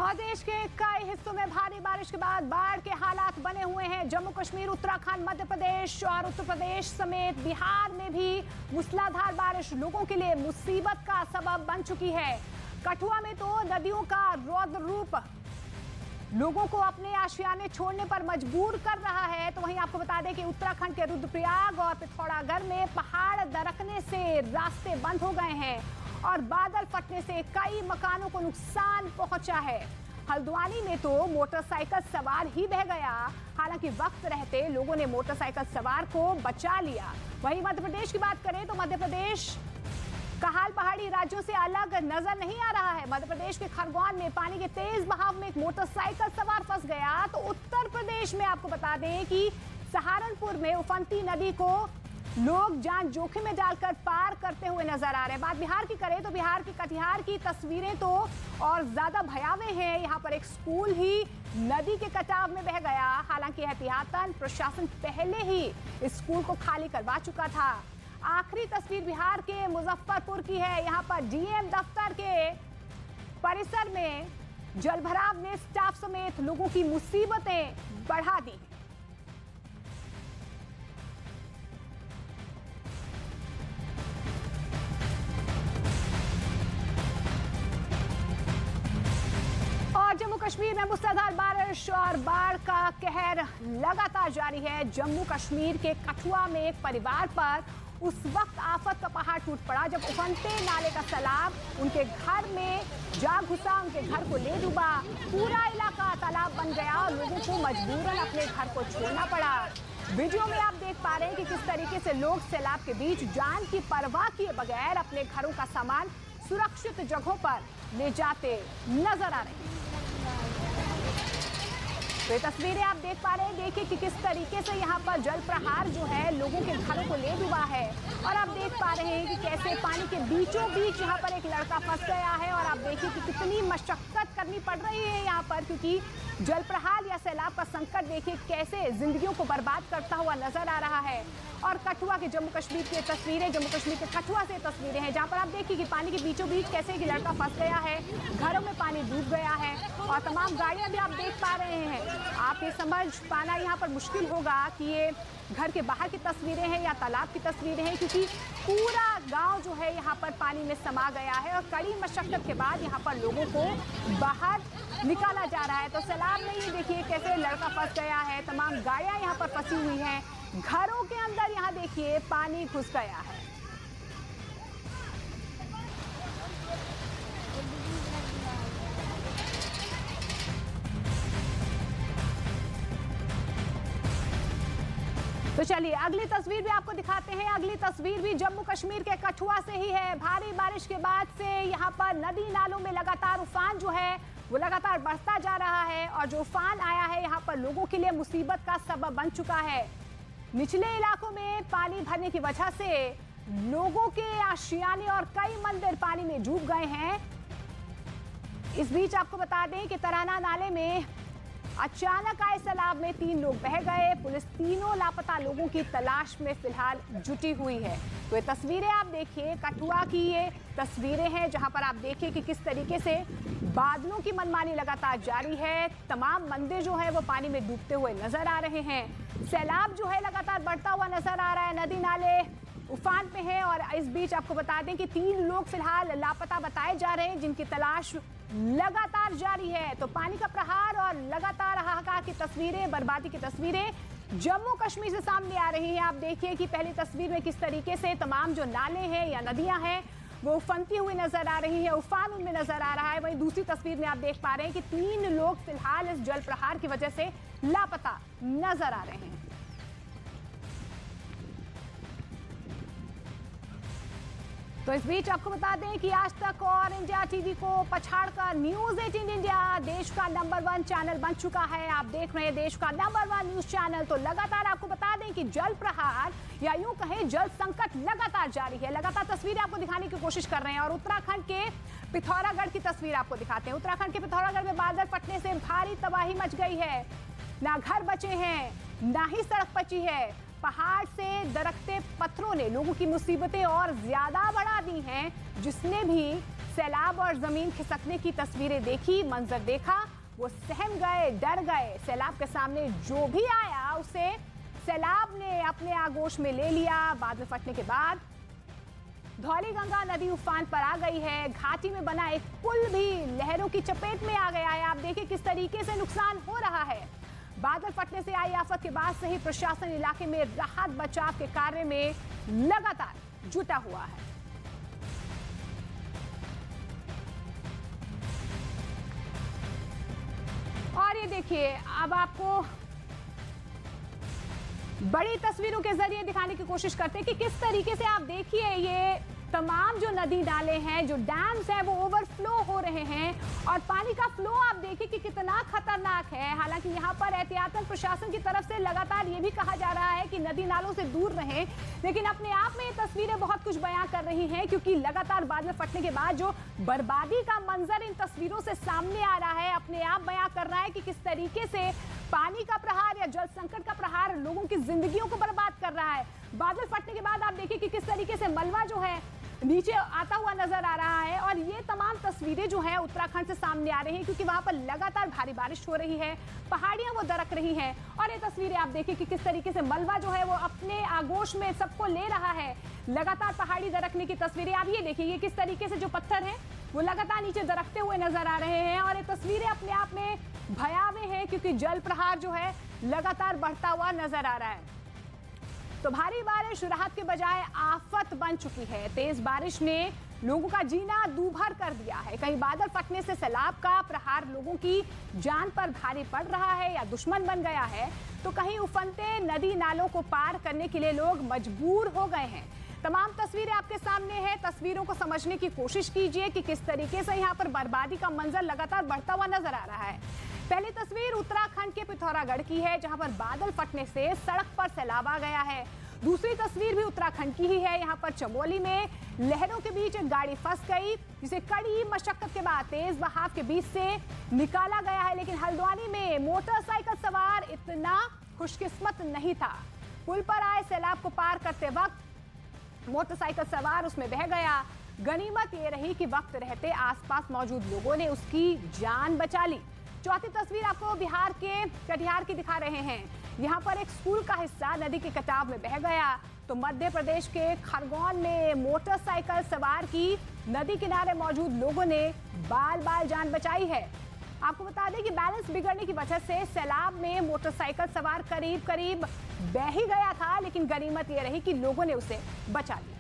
और देश के कई हिस्सों में भारी बारिश के बाद बाढ़ के हालात बने हुए हैं। जम्मू कश्मीर, उत्तराखंड, मध्य प्रदेश और उत्तर प्रदेश समेत बिहार में भी मूसलाधार बारिश लोगों के लिए मुसीबत का सबब बन चुकी है। कठुआ में तो नदियों का रौद्र रूप लोगों को अपने आशियाने छोड़ने पर मजबूर कर रहा है। तो वहीं आपको बता दें कि उत्तराखंड के रुद्रप्रयाग और पिथौरागढ़ में पहाड़ दरकने से रास्ते बंद हो गए हैं और बादल फटने से कई मकानों को नुकसान पहुंचा है। हल्द्वानी में तो मोटरसाइकिल सवार ही बह गया, हालांकि वक्त रहते लोगों ने मोटरसाइकिल सवार को बचा लिया। वहीं मध्य प्रदेश की बात करें तो मध्य प्रदेश का हाल पहाड़ी राज्यों से अलग नजर नहीं आ रहा है। मध्य प्रदेश के खरगोन में पानी के तेज बहाव में एक मोटरसाइकिल सवार फंस गया। तो उत्तर प्रदेश में आपको बता दें कि सहारनपुर में उफनती नदी को लोग जान जोखिम में डालकर पार करते हुए नजर आ रहे हैं। बात बिहार की करें तो बिहार के कटिहार की तस्वीरें तो और ज्यादा भयावह हैं। यहाँ पर एक स्कूल ही नदी के कटाव में बह गया। हालांकि एहतियातन प्रशासन पहले ही इस स्कूल को खाली करवा चुका था। आखिरी तस्वीर बिहार के मुजफ्फरपुर की है। यहाँ पर डीएम दफ्तर के परिसर में जलभराव ने स्टाफ समेत लोगों की मुसीबतें बढ़ा दी। और जम्मू कश्मीर में मूसलाधार बारिश और बाढ़ का कहर लगातार जारी है। जम्मू कश्मीर के कठुआ में एक परिवार पर उस वक्त आफत का पहाड़ टूट पड़ा जब उफनते नाले का सैलाब उनके घर में जा घुसा, उनके घर को ले डूबा। पूरा इलाका तालाब बन गया और लोगों को मजबूरन अपने घर को छोड़ना पड़ा। वीडियो में आप देख पा रहे हैं कि किस तरीके से लोग सैलाब के बीच जान की परवाह किए बगैर अपने घरों का सामान सुरक्षित जगहों पर ले जाते नजर आ रहे हैं। तो ये तस्वीरें आप देख पा रहे हैं। देखिए कि किस तरीके से यहाँ पर जल प्रहार जो है लोगों के घरों को ले डूबा है। और आप देख पा रहे हैं कि कैसे पानी के बीचों बीच यहाँ पर एक लड़का फंस गया है। और आप देखिए कि कितनी मशक्कत करनी पड़ रही है यहाँ पर, क्योंकि जल प्रहार या सैलाब का संकट देखिए कैसे जिंदगियों को बर्बाद करता हुआ नजर आ रहा है। और कठुआ के जम्मू कश्मीर की तस्वीरें, जम्मू कश्मीर के कठुआ से तस्वीरें हैं जहां पर आप देखिए कि पानी के बीचों बीच कैसे एक लड़का फंस गया है, घरों में पानी डूब गया है और तमाम गाड़ियां भी आप देख पा रहे हैं। आप ये समझ पाना यहाँ पर मुश्किल होगा कि ये घर के बाहर की तस्वीरें हैं या तालाब की तस्वीरें हैं, क्योंकि पूरा गांव जो है यहाँ पर पानी में समा गया है और कड़ी मशक्कत के बाद यहाँ पर लोगों को बाहर निकाला जा रहा है। तो सैलाब में ये देखिए कैसे लड़का फंस गया है, तमाम गाड़ियां यहाँ पर फंसी हुई हैं, घरों के अंदर यहाँ देखिए पानी घुस गया है। तो चलिए अगली तस्वीर भी आपको दिखाते हैं। अगली तस्वीर भी जम्मू कश्मीर के कठुआ से ही है। भारी बारिश के बाद से यहाँ पर नदी नालों में लगातार उफान जो है वो लगातार बढ़ता जा रहा है और जो उफान आया है यहाँ पर लोगों के लिए मुसीबत का सबब बन चुका है। निचले इलाकों में पानी भरने की वजह से लोगों के आशियाने और कई मंदिर पानी में डूब गए हैं। इस बीच आपको बता दें कि तराना नाले में अचानक आए सैलाब में 3 लोग बह गए। पुलिस तीनों लापता लोगों की तलाश में फिलहाल जुटी हुई है। तो ये तस्वीरें आप देखिए, कठुआ की ये तस्वीरें हैं जहां पर आप देखिए कि किस तरीके से बादलों की मनमानी लगातार जारी है। तमाम मंदिर जो है वो पानी में डूबते हुए नजर आ रहे हैं। सैलाब जो है लगातार बढ़ता हुआ नजर आ रहा है, नदी नाले उफान पे हैं। और इस बीच आपको बता दें कि 3 लोग फिलहाल लापता बताए जा रहे हैं जिनकी तलाश लगातार जारी है। तो पानी का प्रहार और लगातार हाहाकार की तस्वीरें, बर्बादी की तस्वीरें जम्मू कश्मीर से सामने आ रही हैं। आप देखिए कि पहली तस्वीर में किस तरीके से तमाम जो नाले हैं या नदियां हैं वो उफनती हुई नजर आ रही है, उफान उनमें नजर आ रहा है। वहीं दूसरी तस्वीर में आप देख पा रहे हैं कि 3 लोग फिलहाल इस जल प्रहार की वजह से लापता नजर आ रहे हैं। तो इस बीच आपको बता दें कि आज तक और इंडिया टीवी को पछाड़कर न्यूज 18 इंडिया देश का नंबर 1 चैनल बन चुका है। आप देख रहे हैं देश का नंबर 1 न्यूज चैनल। तो लगातार आपको बता दें कि जल प्रहार या यूं कहें जल संकट लगातार जारी है। लगातार तस्वीरें आपको दिखाने की कोशिश कर रहे हैं और उत्तराखंड के पिथौरागढ़ की तस्वीर आपको दिखाते हैं। उत्तराखंड के पिथौरागढ़ में बादल फटने से भारी तबाही मच गई है। ना घर बचे हैं, ना ही सड़क बची है। पहाड़ से दरकते पत्थरों ने लोगों की मुसीबतें और ज्यादा बढ़ा दी हैं। जिसने भी सैलाब और जमीन खिसकने की तस्वीरें देखी, मंजर देखा, वो सहम गए, डर गए। सैलाब के सामने जो भी आया उसे सैलाब ने अपने आगोश में ले लिया। बादल फटने के बाद धौलीगंगा नदी उफान पर आ गई है। घाटी में बना एक पुल भी लहरों की चपेट में आ गया है। आप देखिए किस तरीके से नुकसान हो रहा है। बादल फटने से आई आफत के बाद से ही प्रशासन इलाके में राहत बचाव के कार्य में लगातार जुटा हुआ है। और ये देखिए, अब आपको बड़ी तस्वीरों के जरिए दिखाने की कोशिश करते हैं कि किस तरीके से आप देखिए ये तमाम जो नदी नाले हैं, जो डैम्स हैं, वो ओवरफ्लो हो रहे हैं और पानी का फ्लो आप देखिए कि कितना खतरनाक है। हालांकि यहाँ पर एहतियातन प्रशासन की तरफ से लगातार ये भी कहा जा रहा है कि नदी नालों से दूर रहें, लेकिन अपने आप में ये तस्वीरें बहुत कुछ बयां कर रही हैं, क्योंकि लगातार बादल फटने के बाद जो बर्बादी का मंजर इन तस्वीरों से सामने आ रहा है, अपने आप बयां कर रहा है कि किस तरीके से पानी का प्रहार या जल संकट का प्रहार लोगों की जिंदगियों को बर्बाद कर रहा है। बादल फटने के बाद आप देखिए कि किस तरीके से मलबा जो है नीचे आता हुआ नजर आ रहा है और ये तमाम तस्वीरें जो हैं उत्तराखंड से सामने आ रही हैं, क्योंकि वहां पर लगातार भारी बारिश हो रही है, पहाड़ियां वो दरक रही हैं और ये तस्वीरें आप देखिए कि किस तरीके से मलबा जो है वो अपने आगोश में सबको ले रहा है। लगातार पहाड़ी दरकने की तस्वीरें आप ये देखिए, ये किस तरीके से जो पत्थर हैं वो लगातार नीचे दरकते हुए नजर आ रहे हैं और ये तस्वीरें अपने आप में भयावह है, क्योंकि जल प्रहार जो है लगातार बढ़ता हुआ नजर आ रहा है। तो भारी बारिश राहत के बजाय आफत बन चुकी है। तेज बारिश ने लोगों का जीना दूभर कर दिया है। कहीं बादल फटने से सैलाब का प्रहार लोगों की जान पर भारी पड़ रहा है या दुश्मन बन गया है, तो कहीं उफनते नदी नालों को पार करने के लिए लोग मजबूर हो गए हैं। तमाम तस्वीरें आपके सामने हैं। तस्वीरों को समझने की कोशिश कीजिए कि किस तरीके से यहाँ पर बर्बादी का मंजर लगातार बढ़ता हुआ नजर आ रहा है। पहली तस्वीर उत्तराखंड के पिथौरागढ़ की है, जहां पर बादल फटने से सड़क पर सैलाब आ गया है। दूसरी तस्वीर भी उत्तराखंड की ही है। यहाँ पर चमोली में लहरों के बीच एक गाड़ी फंस गई, जिसे कड़ी मशक्कत के बाद तेज बहाव के बीच से निकाला गया है। लेकिन हल्द्वानी में मोटरसाइकिल सवार इतना खुशकिस्मत नहीं था। पुल पर आए सैलाब को पार करते वक्त मोटरसाइकिल सवार उसमें बह गया। गनीमत ये रही कि वक्त रहते आसपास मौजूद लोगों ने उसकी जान बचा ली। चौथी तस्वीर आपको बिहार के कटिहार की दिखा रहे हैं। यहाँ पर एक स्कूल का हिस्सा नदी के कटाव में बह गया, तो मध्य प्रदेश के खरगोन में मोटरसाइकिल सवार की नदी किनारे मौजूद लोगों ने बाल बाल जान बचाई है। आपको बता दें कि बैलेंस बिगड़ने की वजह से सैलाब में मोटरसाइकिल सवार करीब करीब बह ही गया था, लेकिन गनीमत ये रही कि लोगों ने उसे बचा लिया।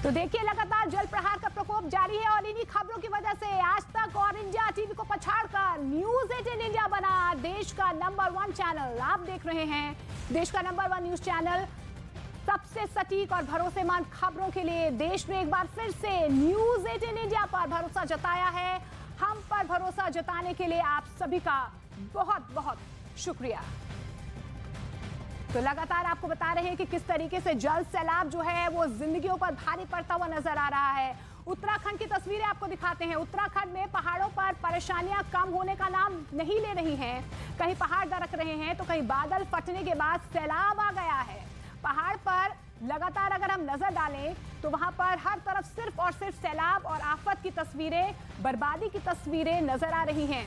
तो देखिए, लगातार जल प्रहार का प्रकोप जारी है और इन्हीं खबरों की वजह से आज तक और इंडिया टीवी को पछाड़कर न्यूज़ 18 इंडिया बना देश का नंबर 1 चैनल। आप देख रहे हैं देश का नंबर 1 न्यूज चैनल। सबसे सटीक और भरोसेमंद खबरों के लिए देश ने एक बार फिर से न्यूज़ 18 इंडिया पर भरोसा जताया है। हम पर भरोसा जताने के लिए आप सभी का बहुत बहुत शुक्रिया। तो लगातार आपको बता रहे हैं कि किस तरीके से जल सैलाब जो है वो जिंदगियों पर भारी पड़ता हुआ नजर आ रहा है। उत्तराखंड की तस्वीरें आपको दिखाते हैं। उत्तराखंड में पहाड़ों पर परेशानियां कम होने का नाम नहीं ले रही हैं। कहीं पहाड़ दरक रहे हैं, तो कहीं बादल फटने के बाद सैलाब आ गया है। पहाड़ पर लगातार अगर हम नजर डालें तो वहां पर हर तरफ सिर्फ और सिर्फ सैलाब और आफत की तस्वीरें, बर्बादी की तस्वीरें नजर आ रही हैं।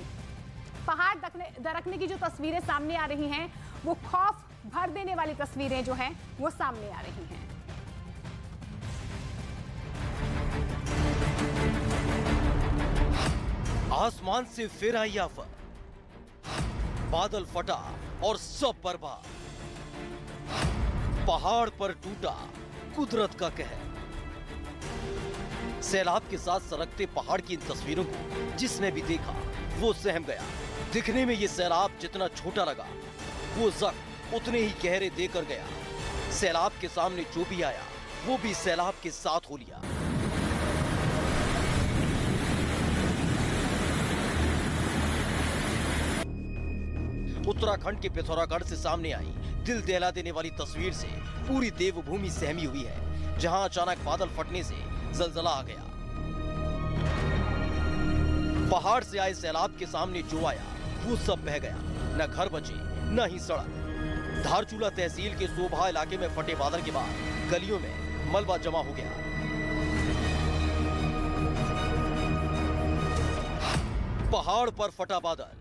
पहाड़ दरकने की जो तस्वीरें सामने आ रही हैं, वो खौफ भर देने वाली तस्वीरें जो हैं वो सामने आ रही हैं। आसमान से फिर आई आफत, बादल फटा और सब बर्बाद। पहाड़ पर टूटा कुदरत का कहर। सैलाब के साथ सरकते पहाड़ की इन तस्वीरों को जिसने भी देखा वो सहम गया। दिखने में ये सैलाब जितना छोटा लगा, वो जख्म उतने ही गहरे देकर गया। सैलाब के सामने जो भी आया वो भी सैलाब के साथ हो लिया। उत्तराखंड के पिथौरागढ़ से सामने आई दिल दहला देने वाली तस्वीर से पूरी देवभूमि सहमी हुई है, जहां अचानक बादल फटने से जलजला आ गया। पहाड़ से आए सैलाब के सामने जो आया वो सब बह गया, न घर बचे न ही सड़क। धारचूला तहसील के सोभा इलाके में फटे बादल के बाद गलियों में मलबा जमा हो गया। पहाड़ पर फटा बादल,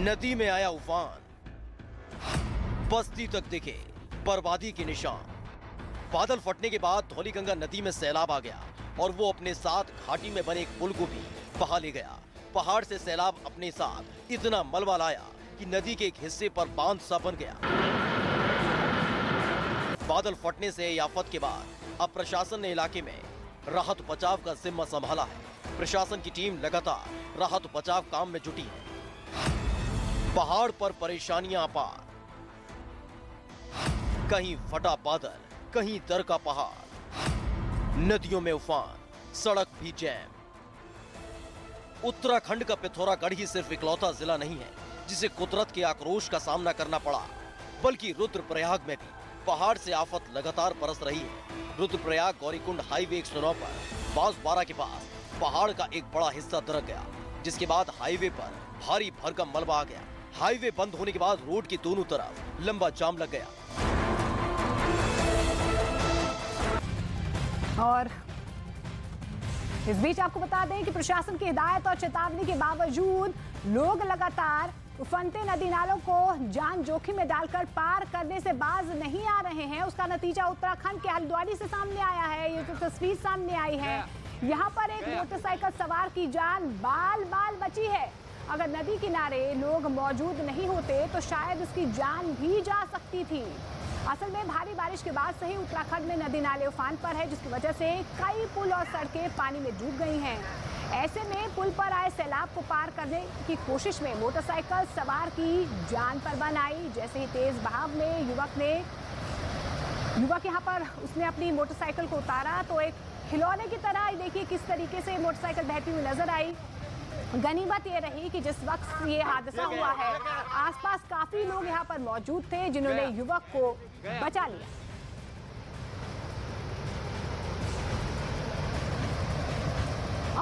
नदी में आया उफान, बस्ती तक दिखे बर्बादी के निशान। बादल फटने के बाद धौलीगंगा नदी में सैलाब आ गया और वो अपने साथ घाटी में बने एक पुल को भी बहा ले गया। पहाड़ से सैलाब अपने साथ इतना मलबा लाया कि नदी के एक हिस्से पर बांध सा बन गया। बादल फटने से या आफत के बाद अब प्रशासन ने इलाके में राहत बचाव का जिम्मा संभाला है। प्रशासन की टीम लगातार राहत बचाव काम में जुटी है। पहाड़ पर परेशानियां अपार, कहीं फटा बादल, कहीं दर का पहाड़, नदियों में उफान, सड़क भी जैम। उत्तराखंड का पिथौरागढ़ ही सिर्फ इकलौता जिला नहीं है जिसे कुदरत के आक्रोश का सामना करना पड़ा, बल्कि रुद्रप्रयाग में भी पहाड़ से आफत लगातार बरस रही है। रुद्रप्रयाग गौरीकुंड हाईवे 109 पर बांसवाड़ा के पास पहाड़ का एक बड़ा हिस्सा दरक गया, जिसके बाद हाईवे पर भारी भरकम मलबा आ गया। हाईवे बंद होने के बाद रोड के दोनों तरफ लंबा जाम लग गया। और इस बीच आपको बता दें कि प्रशासन की हिदायत और चेतावनी के बावजूद लोग लगातार उफनते नदी नालों को जान जोखिम में डालकर पार करने से बाज नहीं आ रहे हैं। उसका नतीजा उत्तराखंड के हल्द्वानी से सामने आया है। ये जो तस्वीर सामने आई है, यहाँ पर एक मोटरसाइकिल सवार की जान बाल बाल बची है। अगर नदी किनारे लोग मौजूद नहीं होते तो शायद उसकी जान भी जा सकती थी। असल में भारी बारिश के बाद से ही उत्तराखंड में नदी नाले उफान पर है, जिसकी वजह से कई पुल और सड़कें पानी में डूब गई हैं। ऐसे में पुल पर आए सैलाब को पार करने की कोशिश में मोटरसाइकिल सवार की जान पर बन आई। जैसे ही तेज बहाव में युवक यहाँ पर उसने अपनी मोटरसाइकिल को उतारा तो एक खिलौने की तरह देखिए किस तरीके से मोटरसाइकिल बहती हुई नजर आई। गनीमत ये रही कि जिस वक्त ये हादसा हुआ है आसपास काफी लोग यहाँ पर मौजूद थे जिन्होंने युवक को बचा लिया।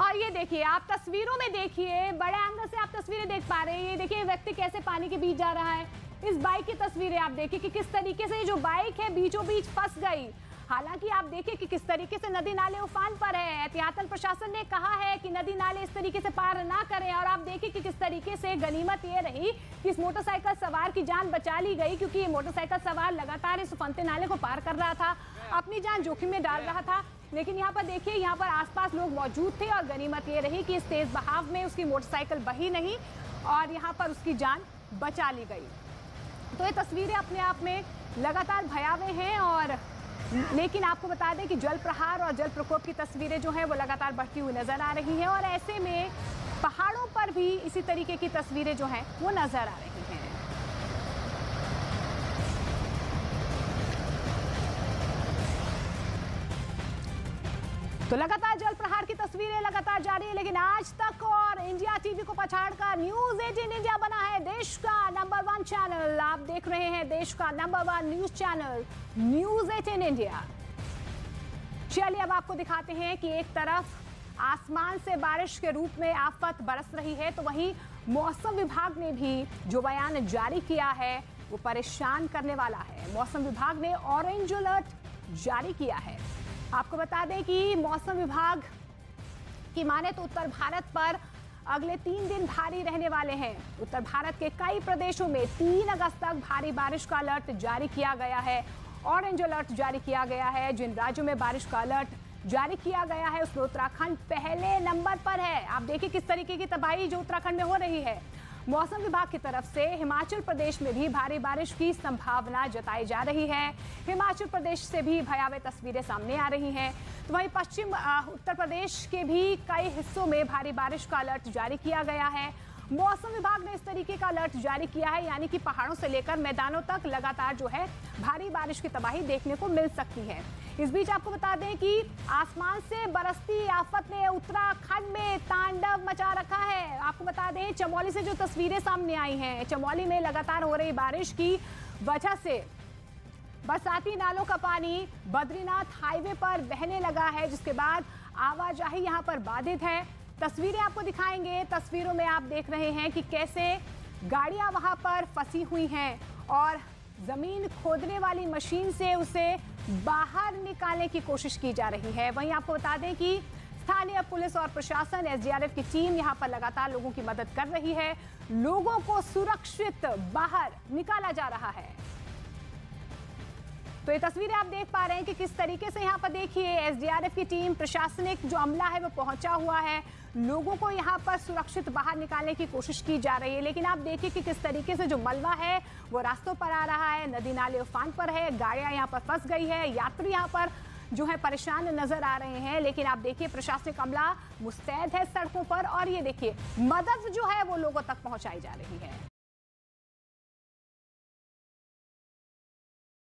और ये देखिए, आप तस्वीरों में देखिए, बड़े एंगल से आप तस्वीरें देख पा रहे हैं। ये देखिए व्यक्ति कैसे पानी के बीच जा रहा है। इस बाइक की तस्वीरें आप देखिए कि किस तरीके से जो बाइक है बीचों बीच फंस गई। हालांकि आप देखिए कि किस तरीके से नदी नाले उफान पर है। एहतियातन प्रशासन ने कहा है कि नदी नाले इस तरीके से पार ना करें। और आप देखिए कि किस तरीके से गनीमत ये रही कि इस मोटरसाइकिल सवार की जान बचा ली गई, क्योंकि ये मोटरसाइकिल सवार लगातार इस उफनते नाले को पार कर रहा था, अपनी जान जोखिम में डाल रहा था। लेकिन यहाँ पर देखिए, यहाँ पर आसपास लोग मौजूद थे और गनीमत ये रही कि इस तेज बहाव में उसकी मोटरसाइकिल बही नहीं और यहाँ पर उसकी जान बचा ली गई। तो ये तस्वीरें अपने आप में लगातार भयावह हैं। और लेकिन आपको बता दें कि जल प्रहार और जल प्रकोप की तस्वीरें जो है वो लगातार बढ़ती हुई नजर आ रही हैं। और ऐसे में पहाड़ों पर भी इसी तरीके की तस्वीरें जो हैं वो नजर आ रही हैं। तो लगातार जल प्रहार की तस्वीरें लगातार जारी है। लेकिन आज तक और इंडिया टीवी को पछाड़कर न्यूज 18 इंडिया बना है देश का नंबर 1 चैनल। आप देख रहे हैं देश का number 1 news channel news 18 India. चलिए अब आपको दिखाते हैं कि एक तरफ आसमान से बारिश के रूप में आफत बरस रही है, तो वहीं मौसम विभाग ने भी जो बयान जारी किया है वो परेशान करने वाला है। मौसम विभाग ने ऑरेंज अलर्ट जारी किया है। आपको बता दें कि मौसम विभाग की माने तो उत्तर भारत पर अगले 3 दिन भारी रहने वाले हैं। उत्तर भारत के कई प्रदेशों में 3 अगस्त तक भारी बारिश का अलर्ट जारी किया गया है। ऑरेंज अलर्ट जारी किया गया है। जिन राज्यों में बारिश का अलर्ट जारी किया गया है उसमें उत्तराखंड पहले नंबर पर है। आप देखिए किस तरीके की तबाही जो उत्तराखंड में हो रही है। मौसम विभाग की तरफ से हिमाचल प्रदेश में भी भारी बारिश की संभावना जताई जा रही है। हिमाचल प्रदेश से भी भयावह तस्वीरें सामने आ रही हैं। तो वहीं पश्चिम उत्तर प्रदेश के भी कई हिस्सों में भारी बारिश का अलर्ट जारी किया गया है। मौसम विभाग ने इस तरीके का अलर्ट जारी किया है, यानी कि पहाड़ों से लेकर मैदानों तक लगातार जो है भारी बारिश की तबाही देखने को मिल सकती है। इस बीच आपको बता दें कि आसमान से बरसती आफत ने उत्तराखंड में तांडव मचा रखा है। आपको बता दें चमोली से जो तस्वीरें सामने आई हैं, चमोली में लगातार हो रही बारिश की वजह से बरसाती नालों का पानी बद्रीनाथ हाईवे पर बहने लगा है, जिसके बाद आवाजाही यहां पर बाधित है। तस्वीरें आपको दिखाएंगे। तस्वीरों में आप देख रहे हैं कि कैसे गाड़ियां वहां पर फंसी हुई हैं और जमीन खोदने वाली मशीन से उसे बाहर निकालने की कोशिश की जा रही है। वहीं आपको बता दें कि स्थानीय पुलिस और प्रशासन, एसडीआरएफ की टीम यहां पर लगातार लोगों की मदद कर रही है। लोगों को सुरक्षित बाहर निकाला जा रहा है। तो ये तस्वीरें आप देख पा रहे हैं कि किस तरीके से यहाँ पर देखिए एसडीआरएफ की टीम, प्रशासनिक जो अमला है वो पहुंचा हुआ है। लोगों को यहाँ पर सुरक्षित बाहर निकालने की कोशिश की जा रही है। लेकिन आप देखिए कि किस तरीके से जो मलबा है वो रास्तों पर आ रहा है, नदी नाले उफान पर है, गाड़ियां यहाँ पर फंस गई है, यात्री यहाँ पर जो है परेशान नजर आ रहे हैं। लेकिन आप देखिए प्रशासनिक अमला मुस्तैद है सड़कों पर और ये देखिए मदद जो है वो लोगों तक पहुंचाई जा रही है।